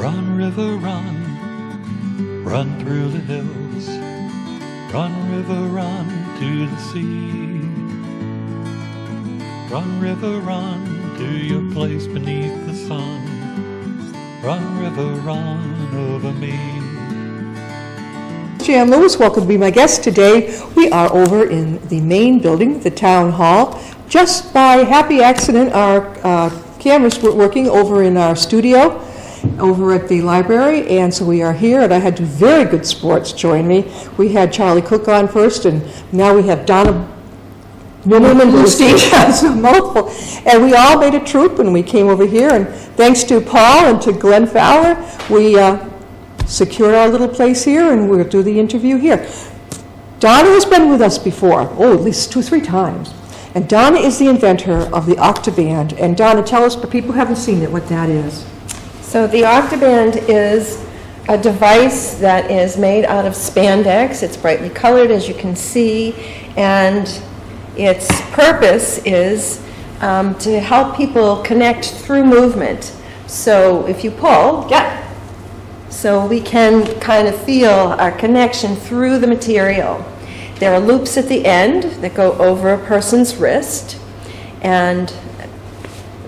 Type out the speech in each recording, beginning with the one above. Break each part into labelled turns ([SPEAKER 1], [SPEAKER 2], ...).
[SPEAKER 1] Run, river, run, run through the hills. Run, river, run to the sea. Run, river, run to your place beneath the sun. Run, river, run over me.
[SPEAKER 2] Jan Lewis, welcome to be my guest today. We are over in the main building, the town hall. Just by happy accident, our cameras were working over in our studio, over at the library, and so we are here, and I had two very good sports join me. We had Charlie Cook on first, and now we have Donna, Newman, Bluestein, multiple, and we all made a troop, and we came over here, and thanks to Paul and to Glenn Fowler, we secured our little place here, and we'll do the interview here. Donna has been with us before, at least 2-3 times, and Donna is the inventor of the Octaband, and Donna, tell us, for people who haven't seen it, what that is.
[SPEAKER 3] So the Octaband is a device that is made out of spandex. It's brightly colored, as you can see, and its purpose is to help people connect through movement. So if you pull, so we can kind of feel our connection through the material. There are loops at the end that go over a person's wrist, and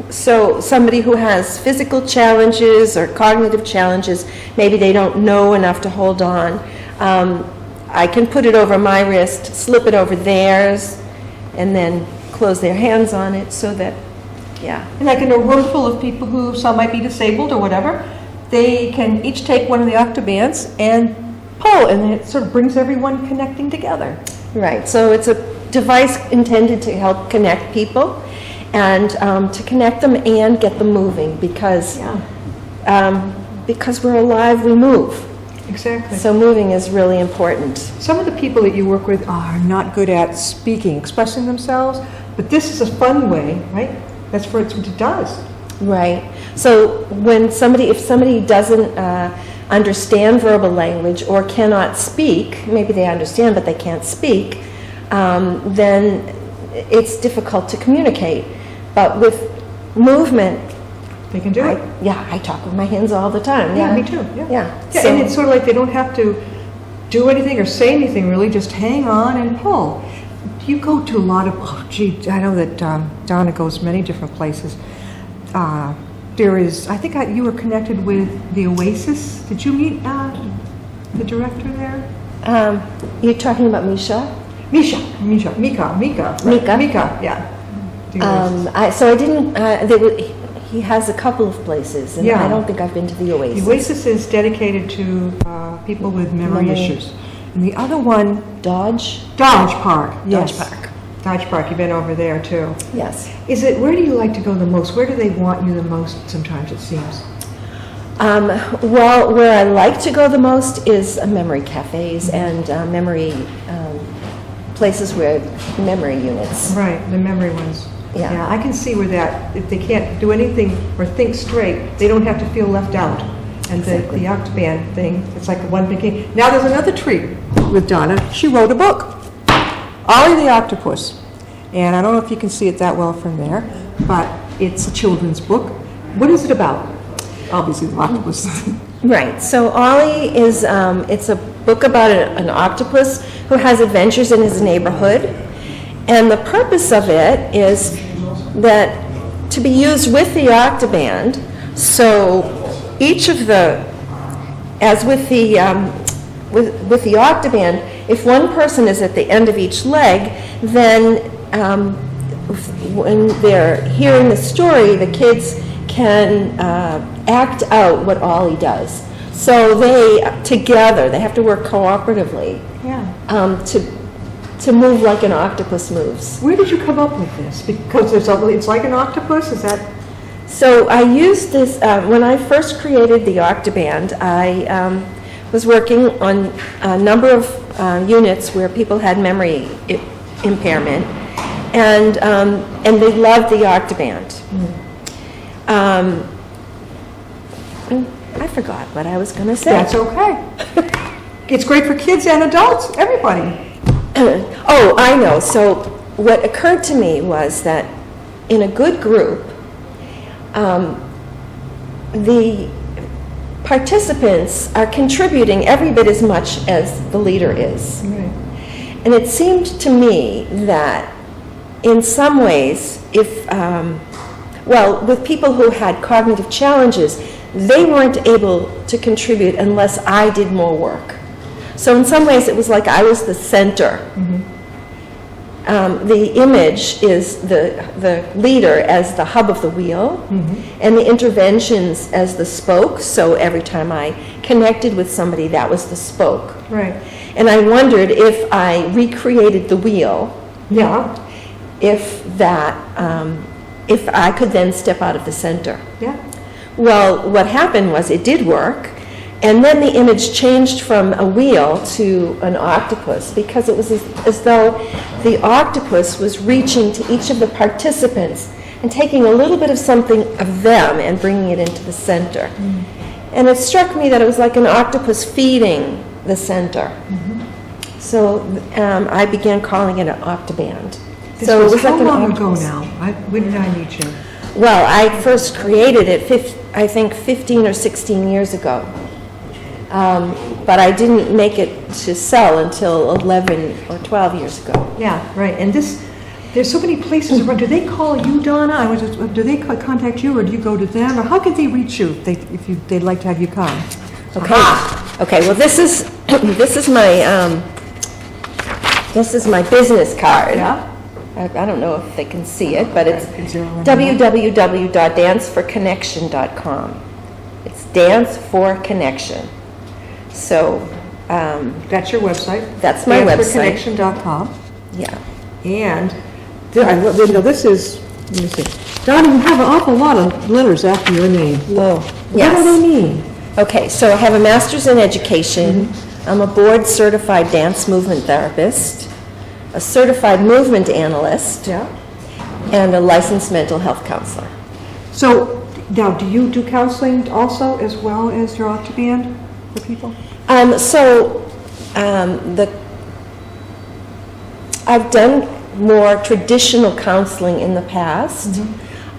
[SPEAKER 3] so somebody who has physical challenges or cognitive challenges, maybe they don't know enough to hold on, I can put it over my wrist, slip it over theirs, and then close their hands on it so that,
[SPEAKER 2] And like in a room full of people who, some might be disabled or whatever, they can each take one of the Octabands and pull, and it sort of brings everyone connecting together.
[SPEAKER 3] Right, so it's a device intended to help connect people and to connect them and get them moving because we're alive, we move.
[SPEAKER 2] Exactly.
[SPEAKER 3] So moving is really important.
[SPEAKER 2] Some of the people that you work with are not good at speaking, expressing themselves, but this is a fun way, right? That's what it does.
[SPEAKER 3] Right. So if somebody doesn't understand verbal language or cannot speak, maybe they understand but they can't speak, then it's difficult to communicate. But with movement,
[SPEAKER 2] they can do it.
[SPEAKER 3] I talk with my hands all the time.
[SPEAKER 2] Yeah, me too. Yeah.
[SPEAKER 3] So,
[SPEAKER 2] and it's sort of like they don't have to do anything or say anything really, just hang on and pull. You go to a lot of, I know that Donna goes many different places. There is, I think you were connected with the Oasis. Did you meet the director there?
[SPEAKER 3] you're talking about Misha?
[SPEAKER 2] Mika, yeah.
[SPEAKER 3] So I didn't, he has a couple of places, and I don't think I've been to the Oasis.
[SPEAKER 2] The Oasis is dedicated to people with memory issues. And the other one... Dodge Park, yes. Dodge Park, you've been over there too.
[SPEAKER 3] Yes.
[SPEAKER 2] Where do you like to go the most? Where do they want you the most sometimes, it seems?
[SPEAKER 3] Well, where I like to go the most is memory cafes and memory places where memory units.
[SPEAKER 2] Right, the memory ones. Yeah, I can see where that, if they can't do anything or think straight, they don't have to feel left out. And exactly. the Octaband thing, it's like one big game. Now there's another treat with Donna. She wrote a book, Ollie the Octopus. And I don't know if you can see it that well from there, but it's a children's book. What is it about? Obviously the octopus.
[SPEAKER 3] Right, so Ollie is, it's a book about an octopus who has adventures in his neighborhood. And the purpose of it is that to be used with the Octaband, so each of the, as with the Octaband, if one person is at the end of each leg, then when they're hearing the story, the kids can act out what Ollie does. So they, together, they have to work cooperatively to move like an octopus moves.
[SPEAKER 2] Where did you come up with this? Because it's like an octopus, is that?
[SPEAKER 3] So I used this, when I first created the Octaband, I was working on a number of units where people had memory impairment, and they loved the Octaband. I forgot what I was going to say.
[SPEAKER 2] That's okay. It's great for kids and adults, everybody.
[SPEAKER 3] Oh, I know. So what occurred to me was that in a good group, participants are contributing every bit as much as the leader is.
[SPEAKER 2] Right.
[SPEAKER 3] And it seemed to me that in some ways, if, with people who had cognitive challenges, they weren't able to contribute unless I did more work. So in some ways, it was like I was the center. The image is the leader as the hub of the wheel, and the interventions as the spoke. So every time I connected with somebody, that was the spoke.
[SPEAKER 2] Right.
[SPEAKER 3] And I wondered if I recreated the wheel,
[SPEAKER 2] Yeah.
[SPEAKER 3] if I could then step out of the center.
[SPEAKER 2] Yeah.
[SPEAKER 3] Well, what happened was it did work, and then the image changed from a wheel to an octopus, because it was as though the octopus was reaching to each of the participants and taking a little bit of something of them and bringing it into the center. And it struck me that it was like an octopus feeding the center. So I began calling it an octoband.
[SPEAKER 2] This
[SPEAKER 3] So it
[SPEAKER 2] was
[SPEAKER 3] was
[SPEAKER 2] how
[SPEAKER 3] like an
[SPEAKER 2] long ago
[SPEAKER 3] octopus.
[SPEAKER 2] now? When did I meet you?
[SPEAKER 3] Well, I first created it, I think 15 or 16 years ago. But I didn't make it to sell until 11 or 12 years ago.
[SPEAKER 2] Yeah, right. And there's so many places around. Do they call you, Donna? Do they contact you, or do you go to them? Or how can they reach you if they'd like to have you come?
[SPEAKER 3] Okay. Okay. Well, this is my business card.
[SPEAKER 2] Yeah.
[SPEAKER 3] I don't know if they can see it, but it's
[SPEAKER 2] Is there a number?
[SPEAKER 3] www.danceforconnection.com. It's Dance for Connection. So
[SPEAKER 2] That's your website.
[SPEAKER 3] That's my website.
[SPEAKER 2] DanceForConnection.com.
[SPEAKER 3] yeah.
[SPEAKER 2] And this is, let me see. Donna, you have an awful lot of letters after your name.
[SPEAKER 3] Whoa.
[SPEAKER 2] What do they mean?
[SPEAKER 3] Okay, so I have a master's in education. I'm a board certified dance movement therapist, a certified movement analyst,
[SPEAKER 2] Yeah.
[SPEAKER 3] and a licensed mental health counselor.
[SPEAKER 2] So now, do you do counseling also as well as your octoband for people?
[SPEAKER 3] I've done more traditional counseling in the past.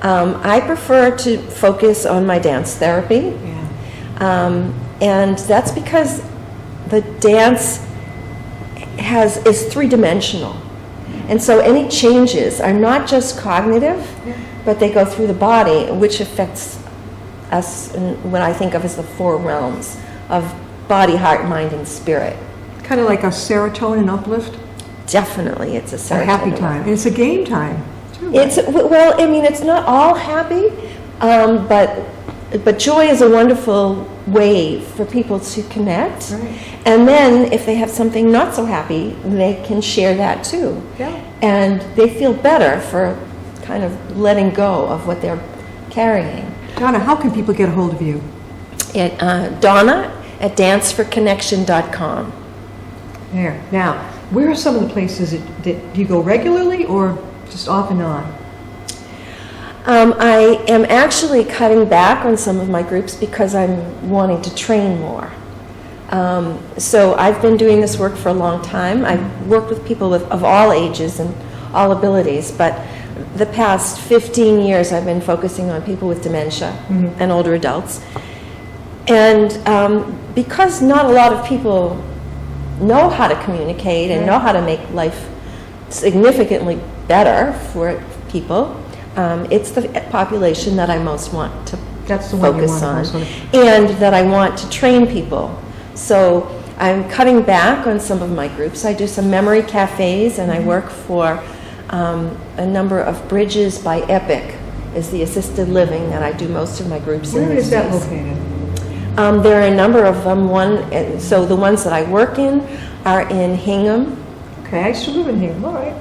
[SPEAKER 3] I prefer to focus on my dance therapy.
[SPEAKER 2] Yeah.
[SPEAKER 3] And that's because the dance is three-dimensional. And so any changes are not just cognitive, but they go through the body, which affects us in what I think of as the four realms of body, heart, mind, and spirit.
[SPEAKER 2] Kind of like a serotonin uplift.
[SPEAKER 3] Definitely, it's a
[SPEAKER 2] A
[SPEAKER 3] serotonin.
[SPEAKER 2] happy time. And it's a game time, too.
[SPEAKER 3] It's, well, I mean, it's not all happy, but joy is a wonderful way for people to connect.
[SPEAKER 2] Right.
[SPEAKER 3] And then if they have something not so happy, they can share that too.
[SPEAKER 2] Yeah.
[SPEAKER 3] And they feel better for kind of letting go of what they're carrying.
[SPEAKER 2] Donna, how can people get a hold of you?
[SPEAKER 3] Donna at danceforconnection.com.
[SPEAKER 2] There. Now, where are some of the places that you go regularly or just off and on?
[SPEAKER 3] I am actually cutting back on some of my groups because I'm wanting to train more. So I've been doing this work for a long time. I've worked with people of all ages and all abilities, but the past 15 years I've been focusing on people with dementia and older adults. And because not a lot of people know how to communicate and know how to make life significantly better for people, it's the population that I most want to
[SPEAKER 2] That's the one you
[SPEAKER 3] focus
[SPEAKER 2] want
[SPEAKER 3] on,
[SPEAKER 2] most of.
[SPEAKER 3] and that I want to train people. So I'm cutting back on some of my groups. I do some memory cafes, and I work for a number of Bridges by Epic, is the assisted living that I do most of my groups in.
[SPEAKER 2] Where
[SPEAKER 3] these
[SPEAKER 2] is that
[SPEAKER 3] days.
[SPEAKER 2] located?
[SPEAKER 3] There are a number of them. So the ones that I work in are in Hingham,
[SPEAKER 2] Okay, I used to live in here. All right.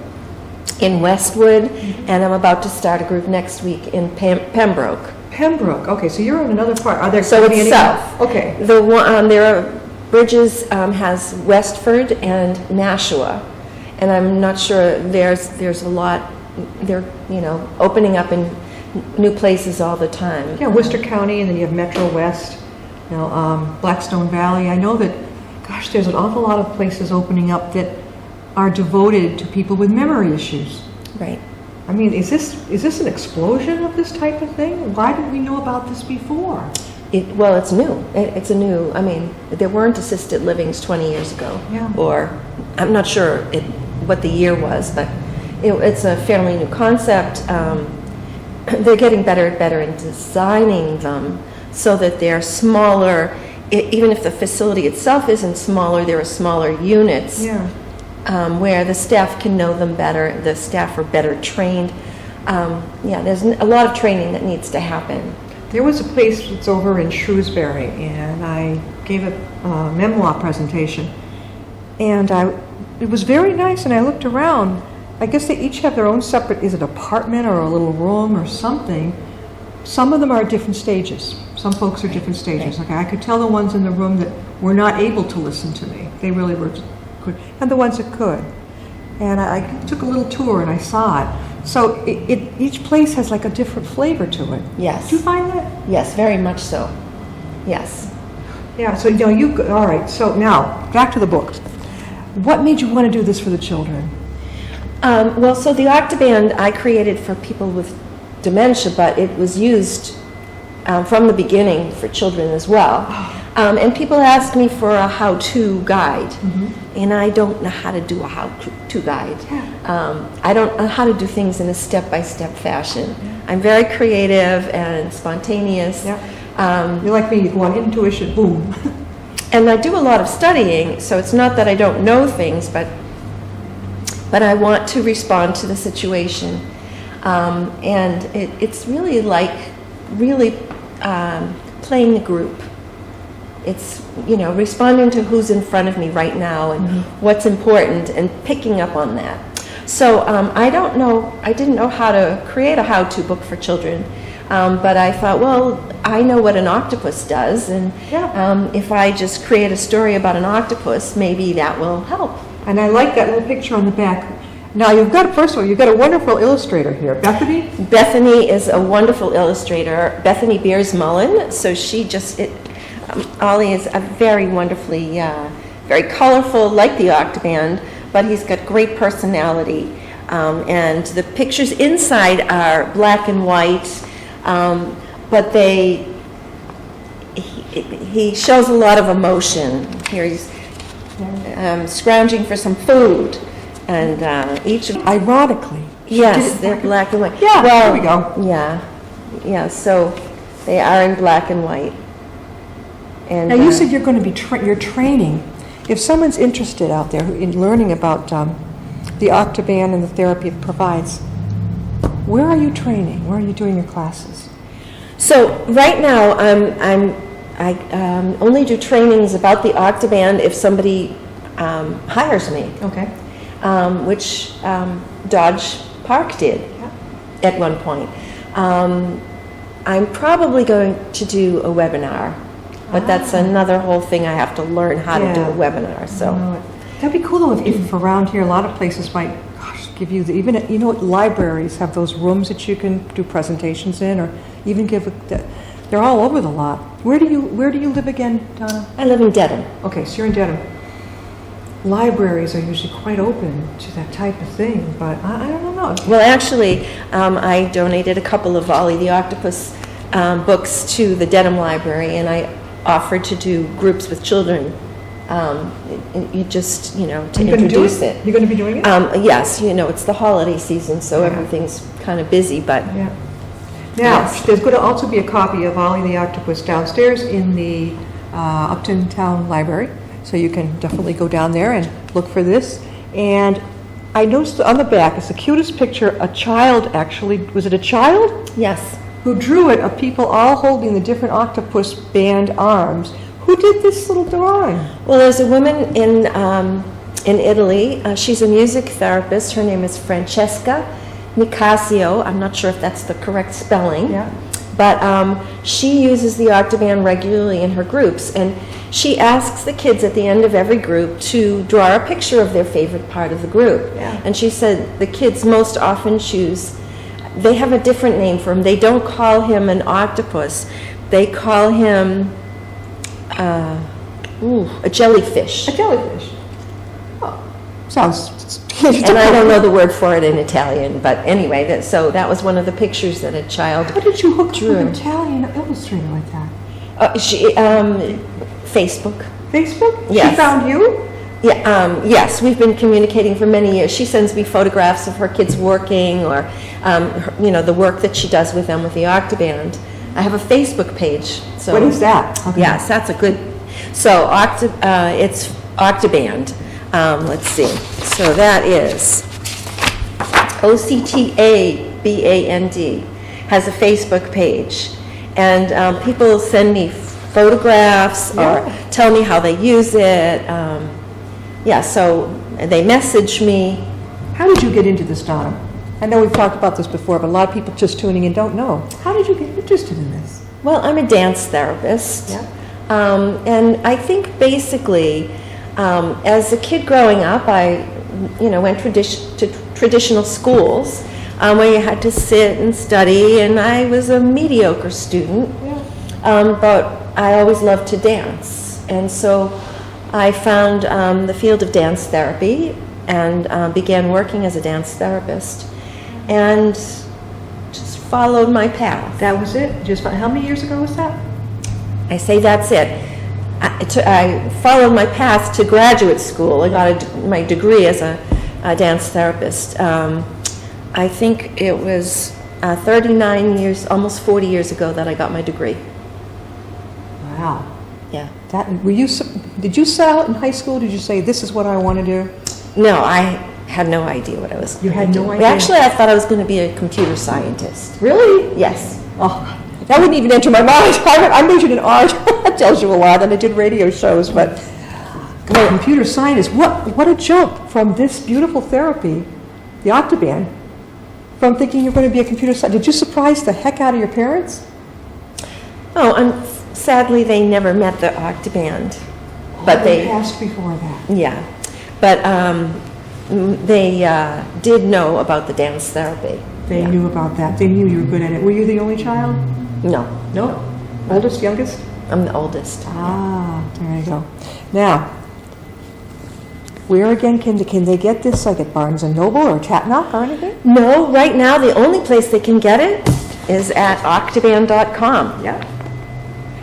[SPEAKER 3] in Westwood, and I'm about to start a group next week in Pembroke.
[SPEAKER 2] Pembroke. Okay, so you're in another part. Are there
[SPEAKER 3] So
[SPEAKER 2] gonna be
[SPEAKER 3] it's
[SPEAKER 2] any-
[SPEAKER 3] south.
[SPEAKER 2] Okay.
[SPEAKER 3] The one, there are Bridges has Westford and Nashua, and I'm not sure there's a lot. They're opening up in new places all the time.
[SPEAKER 2] Yeah, Worcester County, and then you have Metro West, Blackstone Valley. I know that, gosh, there's an awful lot of places opening up that are devoted to people with memory issues.
[SPEAKER 3] Right.
[SPEAKER 2] I mean, is this an explosion of this type of thing? Why didn't we know about this before?
[SPEAKER 3] Well, it's new. It's a new, I mean, there weren't assisted livings 20 years ago.
[SPEAKER 2] Yeah.
[SPEAKER 3] Or, I'm not sure what the year was, but it's a fairly new concept. They're getting better and better in designing them so that they're smaller. Even if the facility itself isn't smaller, there are smaller units.
[SPEAKER 2] Yeah.
[SPEAKER 3] Where the staff can know them better, the staff are better trained. Yeah, there's a lot of training that needs to happen.
[SPEAKER 2] There was a place that's over in Shrewsbury, and I gave a memoir presentation, and it was very nice, and I looked around. I guess they each have their own separate, is it apartment or a little room or something? Some of them are at different stages. Some folks are different stages. Like I could tell the ones in the room that were not able to listen to me. They really were good, and the ones that could. And I took a little tour and I saw it. So each place has like a different flavor to it.
[SPEAKER 3] Yes.
[SPEAKER 2] Do you find that?
[SPEAKER 3] Yes, very much so. Yes.
[SPEAKER 2] Yeah, so all right, so now, back to the book. What made you want to do this for the children?
[SPEAKER 3] Well, so the Octoband I created for people with dementia, but it was used from the beginning for children as well. And people asked me for a how-to guide, and I don't know how to do a how-to guide. I don't know how to do things in a step-by-step fashion. I'm very creative and spontaneous.
[SPEAKER 2] You're like me, you go on intuition, boom.
[SPEAKER 3] And I do a lot of studying, so it's not that I don't know things, but I want to respond to the situation. And it's really like playing the group. It's, responding to who's in front of me right now and what's important and picking up on that. So I didn't know how to create a how-to book for children, but I thought, well, I know what an octopus does, and if I just create a story about an octopus, maybe that will help.
[SPEAKER 2] And I like that little picture on the back. Now first of all, you've got a wonderful illustrator here. Bethany?
[SPEAKER 3] Bethany is a wonderful illustrator. Bethany Beers-Mullen, so Ollie is a very wonderfully, very colorful, like the Octoband, but he's got great personality. And the pictures inside are black and white, but he shows a lot of emotion. Here he's scrounging for some food, and each of...
[SPEAKER 2] Ironically.
[SPEAKER 3] Yes, they're black and white.
[SPEAKER 2] Yeah, there we go.
[SPEAKER 3] Yeah, so they are in black and white. And,
[SPEAKER 2] now you said you're going to be you're training. If someone's interested out there in learning about the Octoband and the therapy it provides, where are you training? Where are you doing your classes?
[SPEAKER 3] So right now I only do trainings about the Octoband if somebody hires me.
[SPEAKER 2] Okay.
[SPEAKER 3] Which Dodge Park did at one point. I'm probably going to do a webinar. But that's another whole thing. I have to learn how to do a webinar. So
[SPEAKER 2] that'd be cool though if around here a lot of places might give you libraries have those rooms that you can do presentations in, or even they're all over the lot. Where do you live again, Donna?
[SPEAKER 3] I live in Dedham.
[SPEAKER 2] Okay, so you're in Dedham. Libraries are usually quite open to that type of thing, but I don't know.
[SPEAKER 3] Well, actually, I donated a couple of Ollie the Octopus books to the Dedham Library, and I offered to do groups with children. You just, to introduce it.
[SPEAKER 2] You're going to be doing it?
[SPEAKER 3] Yes, it's the holiday season, so everything's kind of busy, but...
[SPEAKER 2] Yeah. Now, there's going to also be a copy of Ollie the Octopus downstairs in the Upton Town Library, so you can definitely go down there and look for this. And I noticed on the back, it's the cutest picture, a child actually, was it a child?
[SPEAKER 3] Yes.
[SPEAKER 2] Who drew it of people all holding the different octopus band arms. Who did this little drawing?
[SPEAKER 3] Well, there's a woman in Italy. She's a music therapist. Her name is Francesca Nicasio. I'm not sure if that's the correct spelling.
[SPEAKER 2] Yeah.
[SPEAKER 3] But she uses the Octoband regularly in her groups, and she asks the kids at the end of every group to draw a picture of their favorite part of the group.
[SPEAKER 2] Yeah.
[SPEAKER 3] And she said the kids most often choose... They have a different name for him. They don't call him an octopus. They call him a jellyfish.
[SPEAKER 2] A jellyfish. Oh, sounds...
[SPEAKER 3] And I don't know the word for it in Italian, but anyway, so that was one of the pictures that a child
[SPEAKER 2] How did you hook up
[SPEAKER 3] drew.
[SPEAKER 2] an Italian illustrator like that?
[SPEAKER 3] Facebook.
[SPEAKER 2] Facebook?
[SPEAKER 3] Yes.
[SPEAKER 2] She found you?
[SPEAKER 3] Yeah, yes, we've been communicating for many years. She sends me photographs of her kids working, or the work that she does with them with the Octoband. I have a Facebook page. So
[SPEAKER 2] What is that? Okay.
[SPEAKER 3] Yes, that's a good. So it's Octoband. Let's see. So that is OCTABAND, has a Facebook page, and people send me photographs or tell me how they use it. So they message me.
[SPEAKER 2] How did you get into this, Donna? I know we've talked about this before, but a lot of people just tuning in don't know. How did you get interested in this?
[SPEAKER 3] Well, I'm a dance therapist.
[SPEAKER 2] Yeah.
[SPEAKER 3] And I think basically, as a kid growing up, I, went to traditional schools where you had to sit and study, and I was a mediocre student. But I always loved to dance. And so I found the field of dance therapy and began working as a dance therapist, and just followed my path.
[SPEAKER 2] That was it? How many years ago was that?
[SPEAKER 3] I say that's it. I followed my path to graduate school. I got my degree as a dance therapist. I think it was 39 years, almost 40 years ago that I got my degree.
[SPEAKER 2] Wow.
[SPEAKER 3] Yeah.
[SPEAKER 2] Did you set out in high school? Did you say, this is what I want to do?
[SPEAKER 3] No, I had no idea what I was
[SPEAKER 2] You had
[SPEAKER 3] gonna
[SPEAKER 2] no
[SPEAKER 3] do.
[SPEAKER 2] idea?
[SPEAKER 3] Actually, I thought I was going to be a computer scientist.
[SPEAKER 2] Really?
[SPEAKER 3] Yes.
[SPEAKER 2] Oh, that wouldn't even enter my mind. I majored in art. That tells you a lot. And I did radio shows, but computer science, what a jump from this beautiful therapy, the Octoband, from thinking you're going to be a computer scientist. Did you surprise the heck out of your parents?
[SPEAKER 3] Oh, sadly, they never met the Octoband. But
[SPEAKER 2] they passed before that.
[SPEAKER 3] Yeah. But they did know about the dance therapy.
[SPEAKER 2] They knew about that. They knew you were good at it. Were you the only child?
[SPEAKER 3] No.
[SPEAKER 2] No. Oldest, youngest?
[SPEAKER 3] I'm the oldest.
[SPEAKER 2] Ah, there you go. Now, where again can they get this? Like at Barnes & Noble or Tatnach or anything?
[SPEAKER 3] No, right now the only place they can get it is at octoband.com.
[SPEAKER 2] Yeah.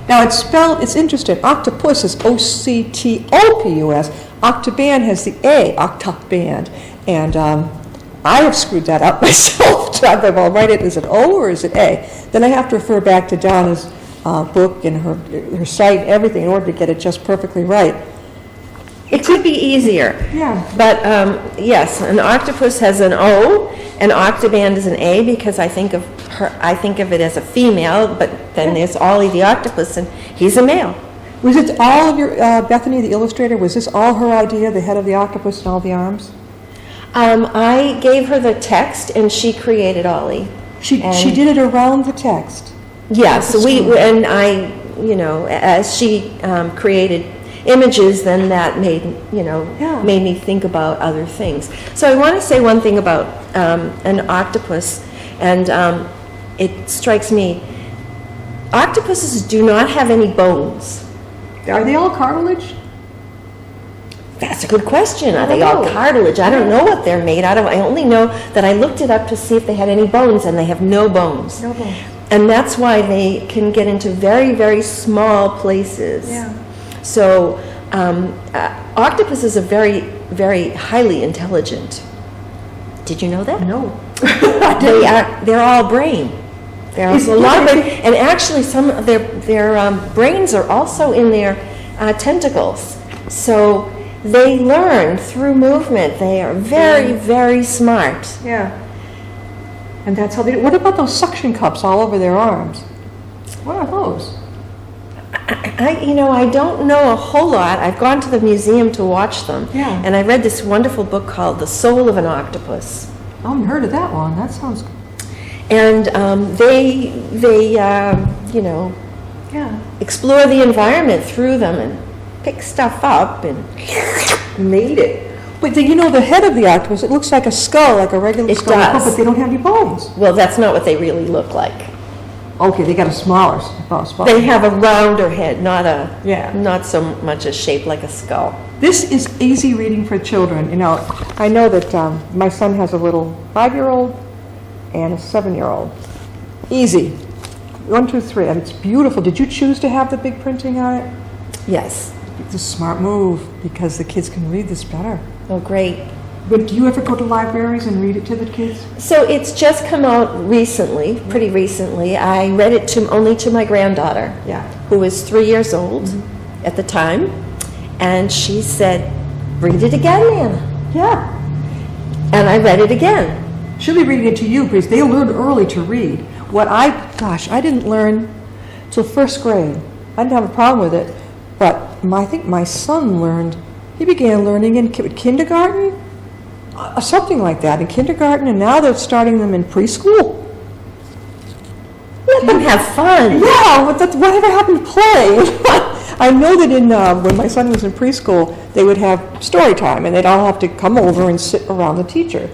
[SPEAKER 2] Now it's interesting. Octopus is OCTOPUS. Octoband has the A, Octoband. And I have screwed that up myself. I'll write it, is it O or is it A? Then I have to refer back to Donna's book and her site and everything in order to get it just perfectly right.
[SPEAKER 3] It could be easier.
[SPEAKER 2] Yeah.
[SPEAKER 3] But yes, an octopus has an O, and Octoband is an A because I think of it as a female, but then there's Ollie the octopus, and he's a male.
[SPEAKER 2] Was it all of your, Bethany the illustrator, was this all her idea, the head of the octopus and all the arms?
[SPEAKER 3] I gave her the text, and she created Ollie.
[SPEAKER 2] She did it around the text.
[SPEAKER 3] Yes, as she created images, then that made me think about other things. So I want to say one thing about an octopus, and it strikes me, octopuses do not have any bones.
[SPEAKER 2] Are they all cartilage?
[SPEAKER 3] That's a good question. Are they all cartilage? I don't know what they're made out of. I only know that I looked it up to see if they had any bones, and they have no bones.
[SPEAKER 2] No bones.
[SPEAKER 3] And that's why they can get into very, very small places.
[SPEAKER 2] Yeah.
[SPEAKER 3] So octopuses are very, very highly intelligent. Did you know that?
[SPEAKER 2] No.
[SPEAKER 3] They're all brain. There's a lot of brain, and actually some of their brains are also in their tentacles. So they learn through movement. They are very, very smart.
[SPEAKER 2] Yeah. And that's how they do. What about those suction cups all over their arms? What are those?
[SPEAKER 3] I don't know a whole lot. I've gone to the museum to watch them.
[SPEAKER 2] Yeah.
[SPEAKER 3] And I read this wonderful book called The Soul of an Octopus.
[SPEAKER 2] I haven't heard of that one. That sounds good.
[SPEAKER 3] And they explore the environment through them and pick stuff up and made it.
[SPEAKER 2] But the head of the octopus, it looks like a skull, like a regular skull.
[SPEAKER 3] It does.
[SPEAKER 2] But they don't have any bones.
[SPEAKER 3] Well, that's not what they really look like.
[SPEAKER 2] Okay, they got a smaller.
[SPEAKER 3] They have a rounder head, not
[SPEAKER 2] Yeah.
[SPEAKER 3] not so much a shape like a skull.
[SPEAKER 2] This is easy reading for children. I know that my son has a little 5-year-old and a 7-year-old. Easy. 1, 2, 3. And it's beautiful. Did you choose to have the big printing on it?
[SPEAKER 3] Yes.
[SPEAKER 2] It's a smart move because the kids can read this better.
[SPEAKER 3] Oh, great.
[SPEAKER 2] But do you ever go to libraries and read it to the kids?
[SPEAKER 3] So it's just come out recently, pretty recently. I read it only to my granddaughter,
[SPEAKER 2] Yeah.
[SPEAKER 3] who was 3 years old at the time, and she said, "Read it again, Nana."
[SPEAKER 2] Yeah.
[SPEAKER 3] And I read it again.
[SPEAKER 2] She'll be reading it to you because they learn early to read. I didn't learn till first grade. I didn't have a problem with it, but I think my son he began learning in kindergarten, something like that, in kindergarten, and now they're starting them in preschool.
[SPEAKER 3] Let them have fun.
[SPEAKER 2] Yeah, whatever happened to play? I know that when my son was in preschool, they would have story time, and they'd all have to come over and sit around the teacher.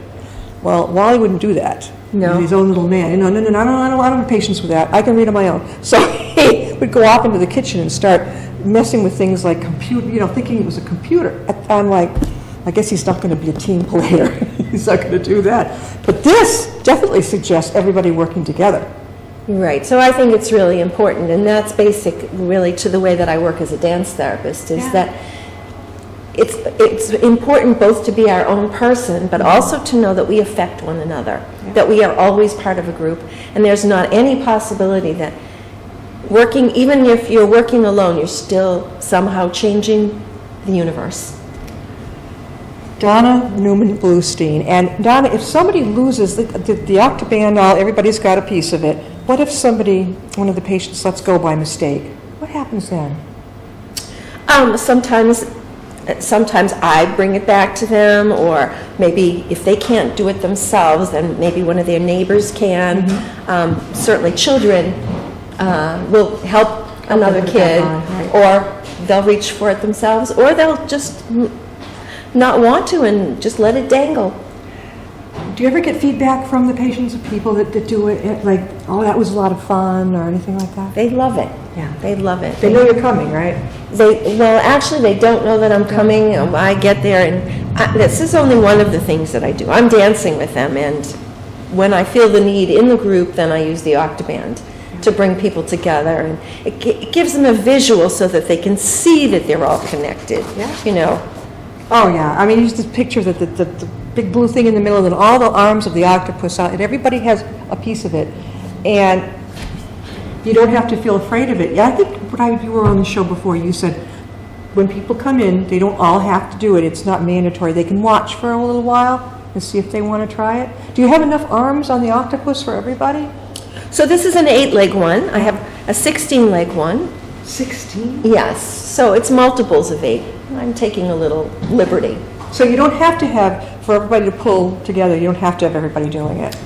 [SPEAKER 2] Well, Wally wouldn't do that.
[SPEAKER 3] No.
[SPEAKER 2] He's his own little man. No, I don't have patience with that. I can read on my own. So he would go off into the kitchen and start messing with things like computer, thinking it was a computer. I'm like, I guess he's not going to be a team player. He's not going to do that. But this definitely suggests everybody working together.
[SPEAKER 3] Right, so I think it's really important, and that's basic really to the way that I work as a dance therapist, is that it's important both to be our own person, but also to know that we affect one another, that we are always part of a group, and there's not any possibility that even if you're working alone, you're still somehow changing the universe.
[SPEAKER 2] Donna, Newman, Bluestein. And Donna, if somebody loses the Octoband, everybody's got a piece of it. What if one of the patients lets go by mistake? What happens then?
[SPEAKER 3] Sometimes I bring it back to them, or maybe if they can't do it themselves, then maybe one of their neighbors can. Certainly children will help another kid, or they'll reach for it themselves, or they'll just not want to and just let it dangle.
[SPEAKER 2] Do you ever get feedback from the patients of people that do it, like, oh, that was a lot of fun, or anything like that?
[SPEAKER 3] They love it.
[SPEAKER 2] Yeah.
[SPEAKER 3] They love it.
[SPEAKER 2] They know you're coming, right?
[SPEAKER 3] Actually, they don't know that I'm coming. I get there, and this is only one of the things that I do. I'm dancing with them, and when I feel the need in the group, then I use the Octoband to bring people together, and it gives them a visual so that they can see that they're all connected.
[SPEAKER 2] Yeah. Oh, yeah. I mean, you just picture the big blue thing in the middle and all the arms of the octopus out, and everybody has a piece of it. And you don't have to feel afraid of it. Yeah, I think you were on the show before, you said when people come in, they don't all have to do it. It's not mandatory. They can watch for a little while and see if they want to try it. Do you have enough arms on the octopus for everybody?
[SPEAKER 3] So this is an 8-leg one. I have a 16-leg one.
[SPEAKER 2] 16?
[SPEAKER 3] Yes. So it's multiples of 8. I'm taking a little liberty.
[SPEAKER 2] So you don't have to for everybody to pull together, you don't have to have everybody doing it?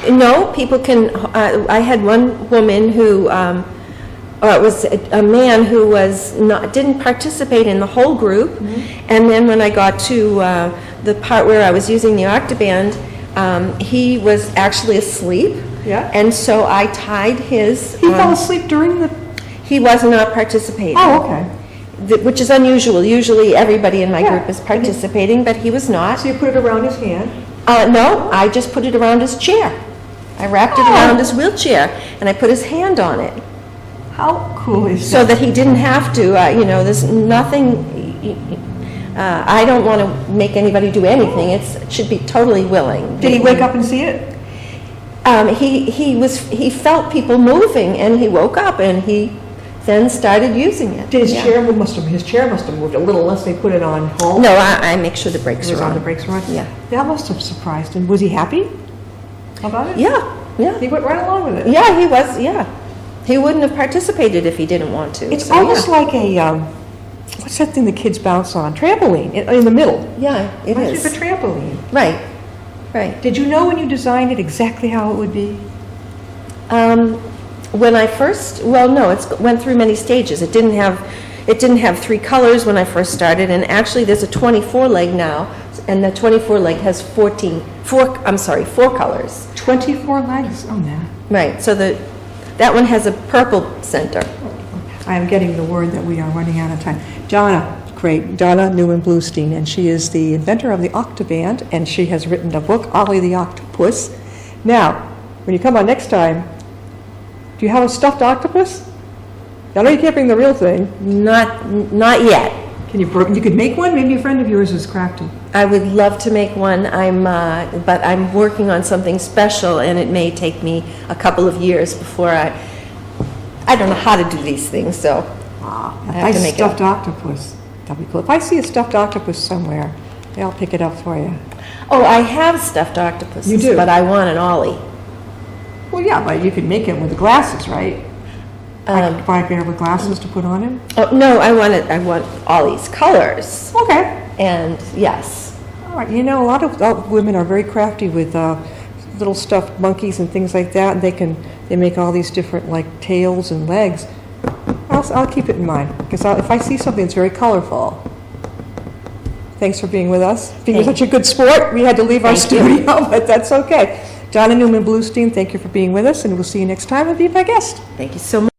[SPEAKER 3] No, people can. I had one woman who, it was a man who didn't participate in the whole group, and then when I got to the part where I was using the Octoband, he was actually asleep.
[SPEAKER 2] Yeah.
[SPEAKER 3] And so I tied his.
[SPEAKER 2] He fell asleep during the.
[SPEAKER 3] He was not participating.
[SPEAKER 2] Oh, okay.
[SPEAKER 3] Which is unusual. Usually everybody in my group is participating, but he was not.
[SPEAKER 2] So you put it around his hand?
[SPEAKER 3] No, I just put it around his chair. I wrapped it around his wheelchair, and I put his hand on it.
[SPEAKER 2] How cool is that?
[SPEAKER 3] So that he didn't have to, there's nothing, I don't want to make anybody do anything. It should be totally willing.
[SPEAKER 2] Did he wake up and see it?
[SPEAKER 3] He felt people moving, and he woke up, and he then started using it.
[SPEAKER 2] Did his chair must have moved a little unless they put it on hold?
[SPEAKER 3] No, I make sure the brakes are on.
[SPEAKER 2] The brakes are on?
[SPEAKER 3] Yeah.
[SPEAKER 2] That must have surprised him. Was he happy about it?
[SPEAKER 3] Yeah.
[SPEAKER 2] He went right along with it?
[SPEAKER 3] Yeah, he was, He wouldn't have participated if he didn't want to.
[SPEAKER 2] It's almost like a, what's that thing the kids bounce on? Trampoline, in the middle.
[SPEAKER 3] Yeah, it is.
[SPEAKER 2] It's a trampoline.
[SPEAKER 3] Right.
[SPEAKER 2] Did you know when you designed it exactly how it would be?
[SPEAKER 3] When I first, it went through many stages. It didn't have 3 colors when I first started, and actually there's a 24-leg now, and the 24-leg has 4 colors.
[SPEAKER 2] 24 legs? Oh, man.
[SPEAKER 3] Right, so that one has a purple center.
[SPEAKER 2] I am getting the word that we are running out of time. Donna Newman Bluestein, and she is the inventor of the Octoband, and she has written a book, Ollie the Octopus. Now, when you come on next time, Do you have a stuffed octopus? I know you can't bring the real thing.
[SPEAKER 3] Not yet.
[SPEAKER 2] You could make one? Maybe a friend of yours is crafty.
[SPEAKER 3] I would love to make one. But I'm working on something special, and it may take me a couple of years before I don't know how to do these things, so I have to make
[SPEAKER 2] stuffed octopus. That'd be cool. If I see a stuffed octopus somewhere, I'll pick it up for you.
[SPEAKER 3] Oh, I have stuffed octopuses.
[SPEAKER 2] You do?
[SPEAKER 3] But I want an ollie.
[SPEAKER 2] Well, yeah, but you could make it with the glasses, right? I could buy a pair of glasses to put on him.
[SPEAKER 3] Oh, no, I want Ollie's colors.
[SPEAKER 2] Okay.
[SPEAKER 3] And yes.
[SPEAKER 2] All right. You know, a lot of women are very crafty with little stuffed monkeys and things like that. And they make all these different like tails and legs. I'll keep it in mind because if I see something that's very colorful. Thanks for being with us. Being such a good sport, we had to leave our studio, but that's okay. Donna, Newman, Bluestein, thank you for being with us, and we'll see you next time and be my guest.
[SPEAKER 3] Thank you so much.